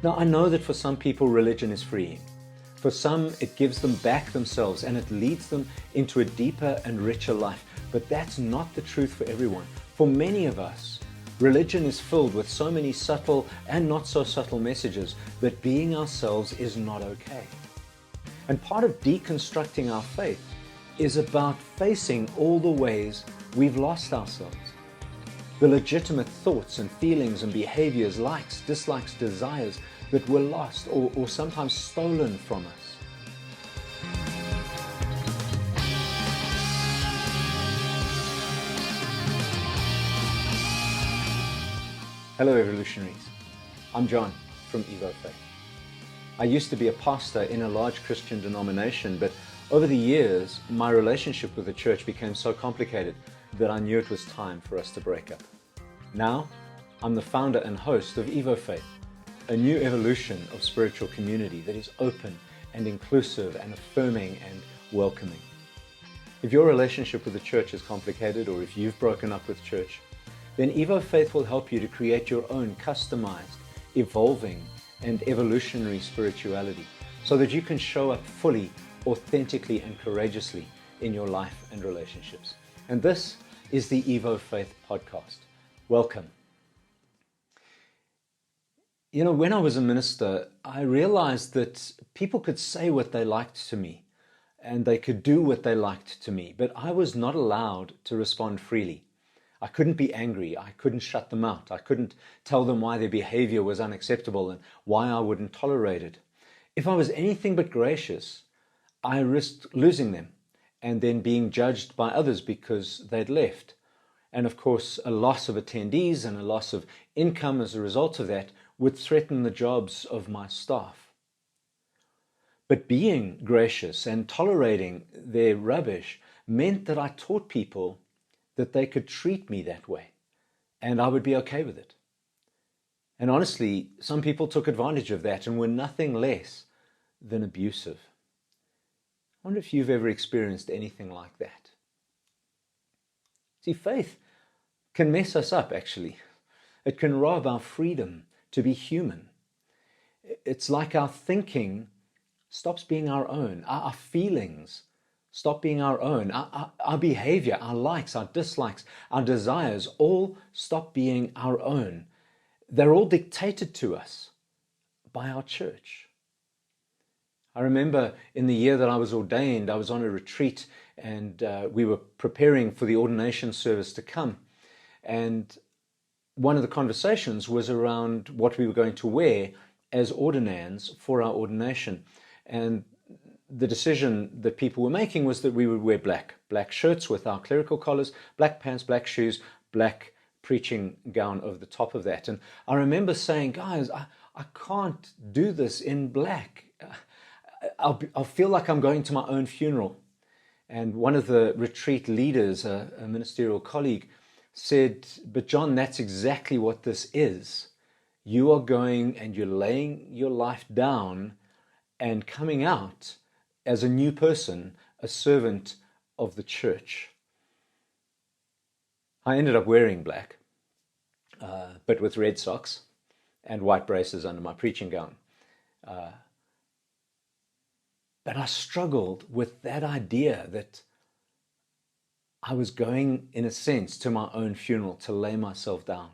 Now, I know that for some people, religion is freeing. For some, it gives them back themselves and it leads them into a deeper and richer life. But that's not the truth for everyone. For many of us, religion is filled with so many subtle and not so subtle messages that being ourselves is not okay. And part of deconstructing our faith is about facing all the ways we've lost ourselves. The legitimate thoughts and feelings and behaviors, likes, dislikes, desires that were lost or sometimes stolen from us. Hello Evolutionaries, I'm John from EvoFaith. I used to be a pastor in a large Christian denomination, but over the years my relationship with the church became so complicated that I knew it was time for us to break up. Now, I'm the founder and host of EvoFaith, a new evolution of spiritual community that is open and inclusive and affirming and welcoming. If your relationship with the church is complicated, or if you've broken up with church, then EvoFaith will help you to create your own customized, evolving, and evolutionary spirituality so that you can show up fully, authentically, and courageously in your life and relationships. And this is the EvoFaith podcast. Welcome. You know, when I was a minister, I realized that people could say what they liked to me and they could do what they liked to me, but I was not allowed to respond freely. I couldn't be angry. I couldn't shut them out. I couldn't tell them why their behavior was unacceptable and why I wouldn't tolerate it. If I was anything but gracious, I risked losing them and then being judged by others because they'd left. And of course, a loss of attendees and a loss of income as a result of that would threaten the jobs of my staff. But being gracious and tolerating their rubbish meant that I taught people that they could treat me that way and I would be okay with it. And honestly, some people took advantage of that and were nothing less than abusive. I wonder if you've ever experienced anything like that. See, faith can mess us up, actually. It can rob our freedom to be human. It's like our thinking stops being our own. Our feelings stop being our own. Our behavior, our likes, our dislikes, our desires all stop being our own. They're all dictated to us by our church. I remember in the year that I was ordained, I was on a retreat and we were preparing for the ordination service to come. And one of the conversations was around what we were going to wear as ordinands for our ordination. And the decision that people were making was that we would wear black shirts with our clerical collars, black pants, black shoes, black preaching gown over the top of that. And I remember saying, guys, I can't do this in black. I'll feel like I'm going to my own funeral. And one of the retreat leaders, a ministerial colleague, said, but John, that's exactly what this is. You are going and you're laying your life down and coming out as a new person, a servant of the church. I ended up wearing black, but with red socks and white braces under my preaching gown. But I struggled with that idea that I was going, in a sense, to my own funeral, to lay myself down.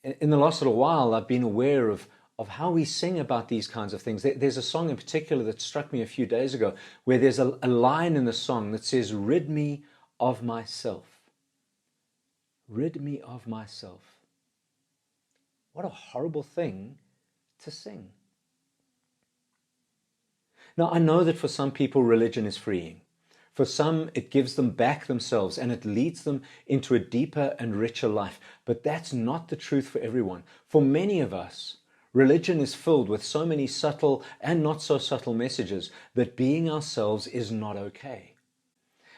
In the last little while, I've been aware of how we sing about these kinds of things. There's a song in particular that struck me a few days ago where there's a line in the song that says, "Rid me of myself. Rid me of myself." What a horrible thing to sing. Now, I know that for some people, religion is freeing. For some, it gives them back themselves and it leads them into a deeper and richer life. But that's not the truth for everyone. For many of us, religion is filled with so many subtle and not so subtle messages that being ourselves is not okay.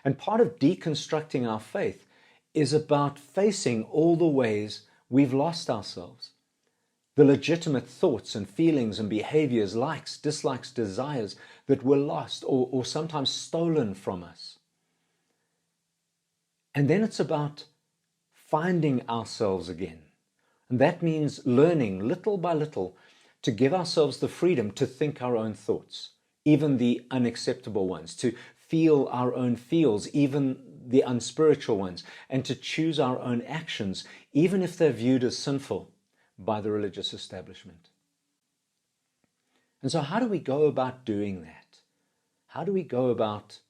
And part of deconstructing our faith is about facing all the ways we've lost ourselves. The legitimate thoughts and feelings and behaviors, likes, dislikes, desires that were lost or sometimes stolen from us. And then it's about finding ourselves again, And that means learning little by little to give ourselves the freedom to think our own thoughts, even the unacceptable ones, to feel our own feels, even the unspiritual ones, and to choose our own actions, even if they're viewed as sinful by the religious establishment. And so how do we go about doing that? How do we go about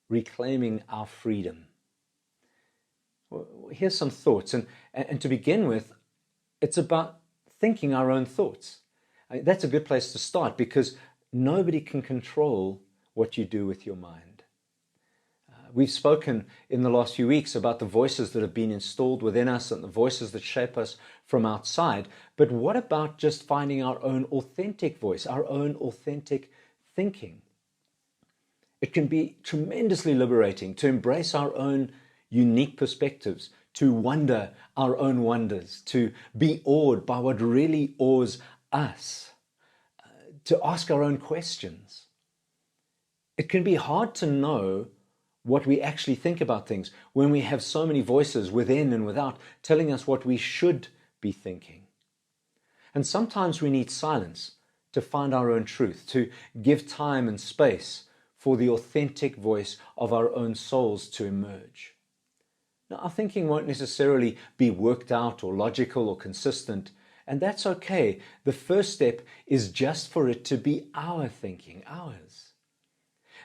reclaiming our freedom? Well, here's some thoughts. And to begin with, it's about thinking our own thoughts. That's a good place to start because nobody can control what you do with your mind. We've spoken in the last few weeks about the voices that have been installed within us and the voices that shape us from outside. But what about just finding our own authentic voice, our own authentic thinking? It can be tremendously liberating to embrace our own unique perspectives, to wonder our own wonders, to be awed by what really awes us, to ask our own questions. It can be hard to know what we actually think about things when we have so many voices within and without telling us what we should be thinking. And sometimes we need silence to find our own truth, to give time and space for the authentic voice of our own souls to emerge. Now, our thinking won't necessarily be worked out or logical or consistent, and that's okay. The first step is just for it to be our thinking, ours.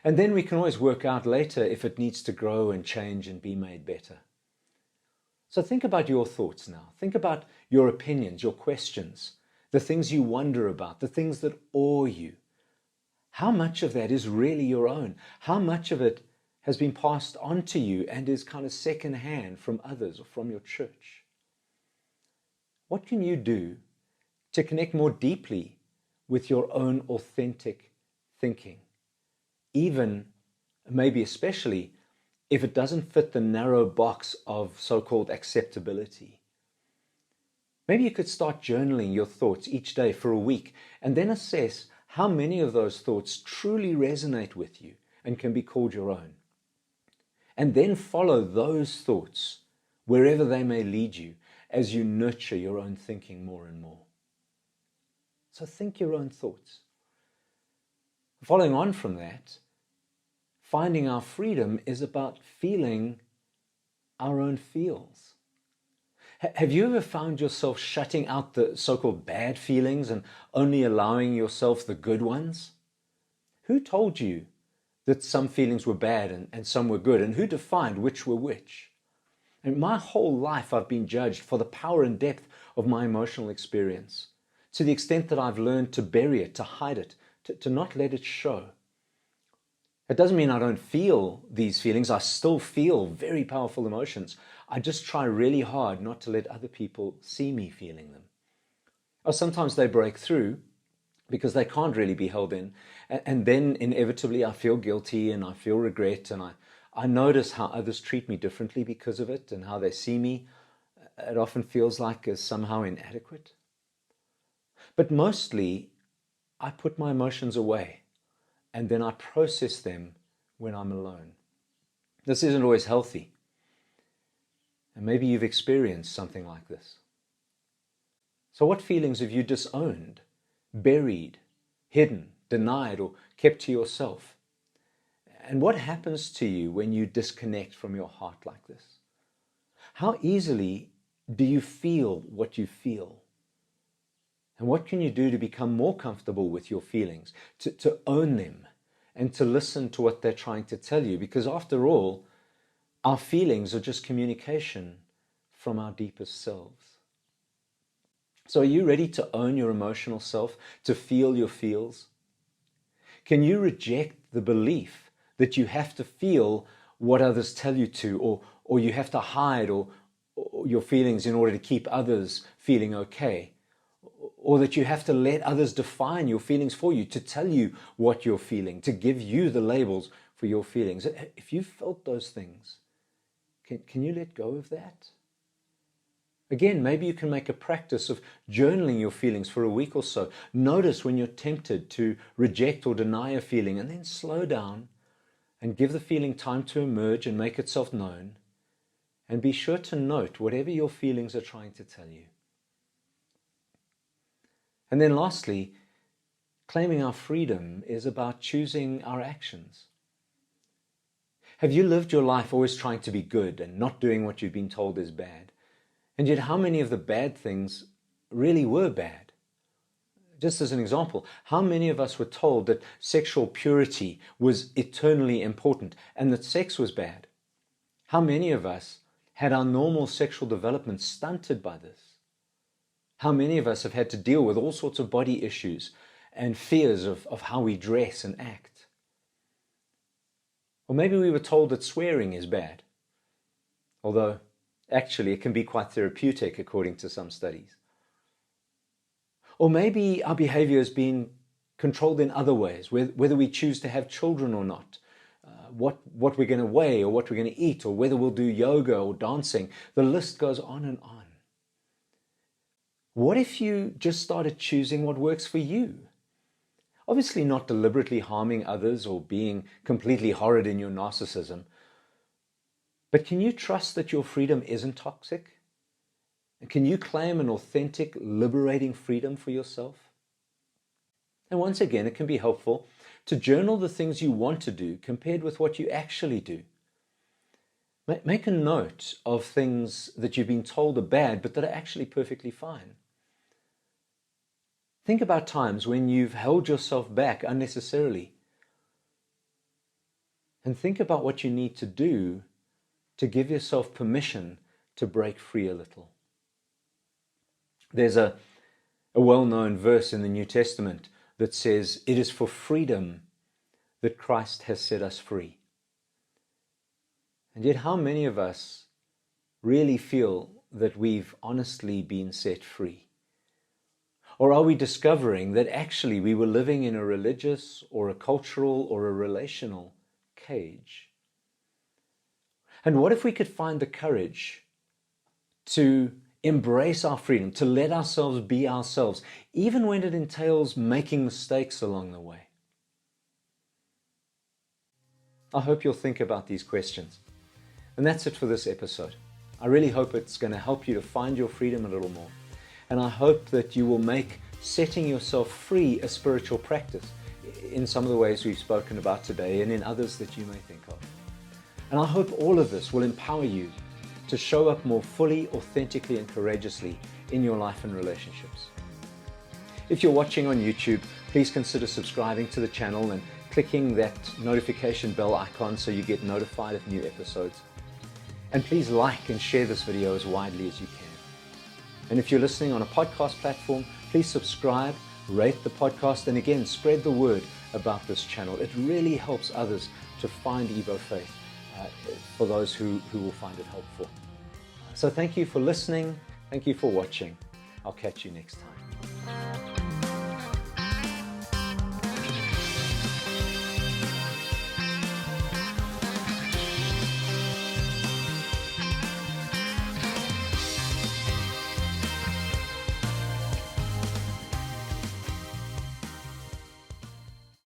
And then we can always work out later if it needs to grow and change and be made better. So think about your thoughts now. Think about your opinions, your questions, the things you wonder about, the things that awe you. How much of that is really your own? How much of it has been passed on to you and is kind of secondhand from others or from your church? What can you do to connect more deeply with your own authentic thinking? Even, maybe especially, if it doesn't fit the narrow box of so-called acceptability. Maybe you could start journaling your thoughts each day for a week and then assess how many of those thoughts truly resonate with you and can be called your own. And then follow those thoughts wherever they may lead you as you nurture your own thinking more and more. So think your own thoughts. Following on from that, finding our freedom is about feeling our own feels. Have you ever found yourself shutting out the so-called bad feelings and only allowing yourself the good ones? Who told you that some feelings were bad and some were good, and who defined which were which? And my whole life I've been judged for the power and depth of my emotional experience, to the extent that I've learned to bury it, to hide it, to not let it show. It doesn't mean I don't feel these feelings. I still feel very powerful emotions. I just try really hard not to let other people see me feeling them. Or sometimes they break through because they can't really be held in. And then inevitably I feel guilty and I feel regret, and I notice how others treat me differently because of it and how they see me. It often feels like as somehow inadequate. But mostly I put my emotions away and then I process them when I'm alone. This isn't always healthy. And maybe you've experienced something like this. So what feelings have you disowned, buried, hidden, denied, or kept to yourself? And what happens to you when you disconnect from your heart like this? How easily do you feel what you feel? And what can you do to become more comfortable with your feelings, to own them, and to listen to what they're trying to tell you? Because after all, our feelings are just communication from our deepest selves. So are you ready to own your emotional self, to feel your feels? Can you reject the belief that you have to feel what others tell you to, or you have to hide or your feelings in order to keep others feeling okay? Or that you have to let others define your feelings for you, to tell you what you're feeling, to give you the labels for your feelings? If you felt those things, can you let go of that? Again, maybe you can make a practice of journaling your feelings for a week or so. Notice when you're tempted to reject or deny a feeling, and then slow down and give the feeling time to emerge and make itself known. And be sure to note whatever your feelings are trying to tell you. And then lastly, claiming our freedom is about choosing our actions. Have you lived your life always trying to be good and not doing what you've been told is bad? And yet how many of the bad things really were bad? Just as an example, how many of us were told that sexual purity was eternally important and that sex was bad? How many of us had our normal sexual development stunted by this? How many of us have had to deal with all sorts of body issues and fears of how we dress and act? Or maybe we were told that swearing is bad, although actually it can be quite therapeutic according to some studies. Or maybe our behavior has been controlled in other ways, whether we choose to have children or not, what we're going to weigh or what we're going to eat, or whether we'll do yoga or dancing. The list goes on and on. What if you just started choosing what works for you? Obviously not deliberately harming others or being completely horrid in your narcissism. But can you trust that your freedom isn't toxic? Can you claim an authentic, liberating freedom for yourself? And once again, it can be helpful to journal the things you want to do compared with what you actually do. Make a note of things that you've been told are bad, but that are actually perfectly fine. Think about times when you've held yourself back unnecessarily. And think about what you need to do to give yourself permission to break free a little. There's a well-known verse in the New Testament that says, "It is for freedom that Christ has set us free." And yet how many of us really feel that we've honestly been set free? Or are we discovering that actually we were living in a religious or a cultural or a relational cage? And what if we could find the courage to embrace our freedom, to let ourselves be ourselves, even when it entails making mistakes along the way? I hope you'll think about these questions. And that's it for this episode. I really hope it's going to help you to find your freedom a little more. And I hope that you will make setting yourself free a spiritual practice in some of the ways we've spoken about today and in others that you may think of. And I hope all of this will empower you to show up more fully, authentically, and courageously in your life and relationships. If you're watching on YouTube, please consider subscribing to the channel and clicking that notification bell icon so you get notified of new episodes. And please like and share this video as widely as you can. And if you're listening on a podcast platform, please subscribe, rate the podcast, and again, spread the word about this channel. It really helps others to find EvoFaith for those who will find it helpful. So thank you for listening. Thank you for watching. I'll catch you next time.